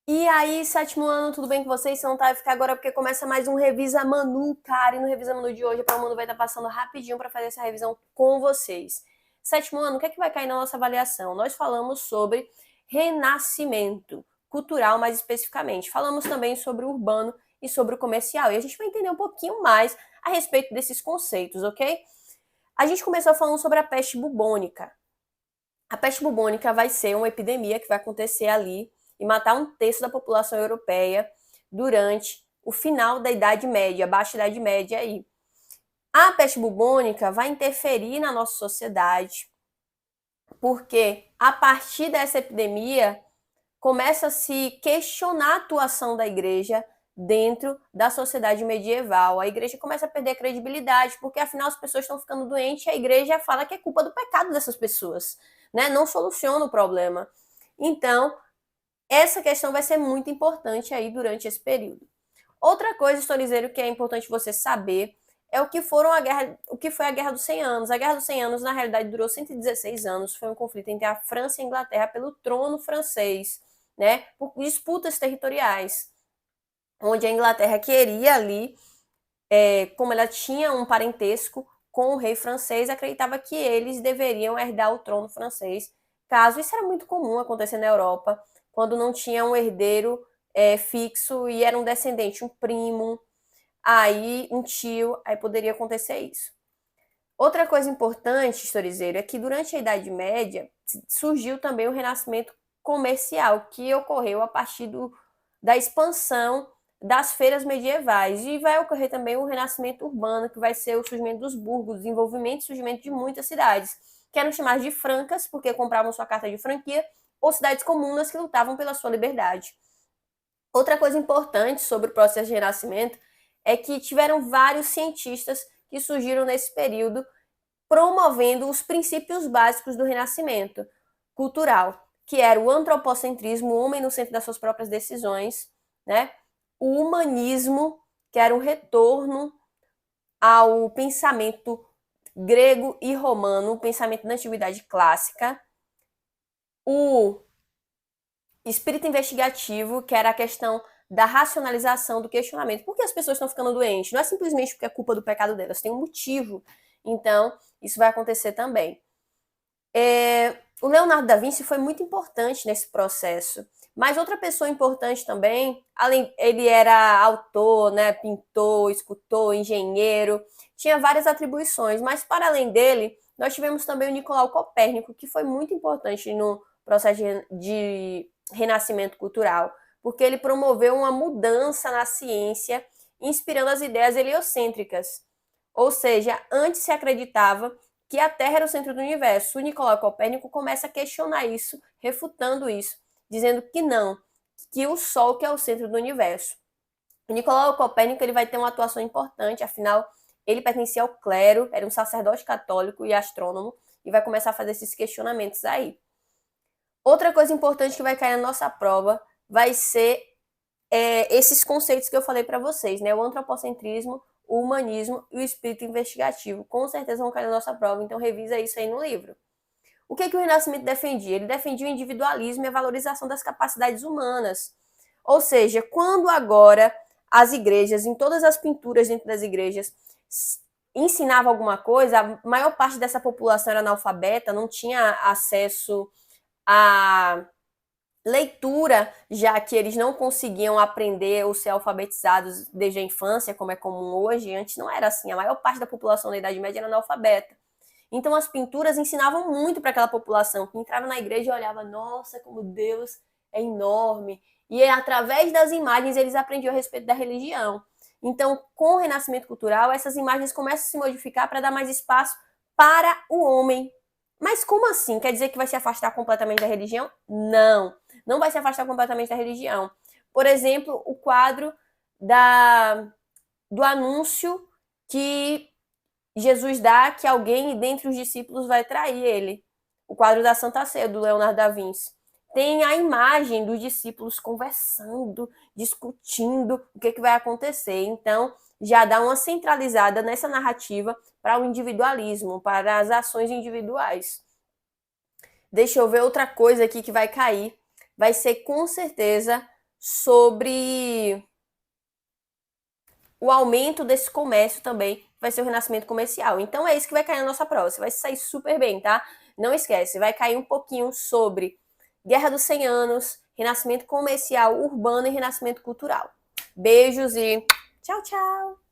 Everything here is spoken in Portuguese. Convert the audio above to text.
E aí, sétimo ano, tudo bem com vocês? Você não tá vai ficar agora porque começa mais um Revisa Manu, cara. E no Revisa Manu de hoje, o Manu vai estar passando rapidinho para fazer essa revisão com vocês. Sétimo ano, o que é que vai cair na nossa avaliação? Nós falamos sobre renascimento cultural, mais especificamente. Falamos também sobre o urbano e sobre o comercial. E a gente vai entender um pouquinho mais a respeito desses conceitos, ok? A gente começou falando sobre a peste bubônica. A peste bubônica vai ser uma epidemia que vai acontecer ali e matar um terço da população europeia durante o final da Idade Média, baixa Idade Média aí. A peste bubônica vai interferir na nossa sociedade, porque a partir dessa epidemia começa a se questionar a atuação da igreja dentro da sociedade medieval. A igreja começa a perder a credibilidade, porque afinal as pessoas estão ficando doentes e a igreja fala que é culpa do pecado dessas pessoas, né? Não soluciona o problema. Então, essa questão vai ser muito importante aí durante esse período. Outra coisa, historizeiro, que é importante você saber é o que foi a Guerra dos 100 Anos. A Guerra dos 100 Anos, na realidade, durou 116 anos. Foi um conflito entre a França e a Inglaterra pelo trono francês, né? Por disputas territoriais, onde a Inglaterra queria ali, como ela tinha um parentesco com o rei francês, acreditava que eles deveriam herdar o trono francês. Caso isso era muito comum acontecer na Europa, quando não tinha um herdeiro fixo e era um descendente, um primo, aí um tio, aí poderia acontecer isso. Outra coisa importante, historizeiro, é que durante a Idade Média surgiu também o renascimento comercial, que ocorreu a partir da expansão das feiras medievais. E vai ocorrer também o renascimento urbano, que vai ser o surgimento dos burgos, o desenvolvimento e surgimento de muitas cidades, que eram chamadas de francas, porque compravam sua carta de franquia, ou cidades comunas que lutavam pela sua liberdade. Outra coisa importante sobre o processo de renascimento é que tiveram vários cientistas que surgiram nesse período promovendo os princípios básicos do renascimento cultural, que era o antropocentrismo, o homem no centro das suas próprias decisões, né? O humanismo, que era um retorno ao pensamento grego e romano, o pensamento da antiguidade clássica, o espírito investigativo, que era a questão da racionalização, do questionamento. Por que as pessoas estão ficando doentes? Não é simplesmente porque é culpa do pecado delas, tem um motivo. Então, isso vai acontecer também. O Leonardo da Vinci foi muito importante nesse processo. Mas outra pessoa importante também, além, ele era autor, né, pintor, escultor, engenheiro, tinha várias atribuições, mas para além dele, nós tivemos também o Nicolau Copérnico, que foi muito importante no processo de renascimento cultural, porque ele promoveu uma mudança na ciência, inspirando as ideias heliocêntricas. Ou seja, antes se acreditava que a Terra era o centro do universo. O Nicolau Copérnico começa a questionar isso, refutando isso, dizendo que não, que o Sol que é o centro do universo. O Nicolau Copérnico ele vai ter uma atuação importante, afinal, ele pertencia ao clero, era um sacerdote católico e astrônomo, e vai começar a fazer esses questionamentos aí. Outra coisa importante que vai cair na nossa prova vai ser esses conceitos que eu falei para vocês, né? O antropocentrismo, o humanismo e o espírito investigativo. Com certeza vão cair na nossa prova, então revisa isso aí no livro. O que o Renascimento defendia? Ele defendia o individualismo e a valorização das capacidades humanas. Ou seja, quando agora as igrejas, em todas as pinturas dentro das igrejas, ensinavam alguma coisa, a maior parte dessa população era analfabeta, não tinha acesso a leitura, já que eles não conseguiam aprender ou ser alfabetizados desde a infância, como é comum hoje. Antes não era assim, a maior parte da população da Idade Média era analfabeta. Então as pinturas ensinavam muito para aquela população que entrava na igreja e olhava, nossa, como Deus é enorme. E através das imagens eles aprendiam a respeito da religião. Então, com o renascimento cultural, essas imagens começam a se modificar para dar mais espaço para o homem. Mas como assim? Quer dizer que vai se afastar completamente da religião? Não, não vai se afastar completamente da religião. Por exemplo, o quadro do anúncio que Jesus dá que alguém dentre os discípulos vai trair ele. O quadro da Santa Ceia, do Leonardo da Vinci. Tem a imagem dos discípulos conversando, discutindo o que vai acontecer. Então, já dá uma centralizada nessa narrativa para o individualismo, para as ações individuais. Deixa eu ver outra coisa aqui que vai cair. Vai ser, com certeza, sobre o aumento desse comércio também, vai ser o renascimento comercial. Então é isso que vai cair na nossa prova. Você vai sair super bem, tá? Não esquece, vai cair um pouquinho sobre Guerra dos 100 Anos, renascimento comercial urbano e renascimento cultural. Beijos e tchau, tchau!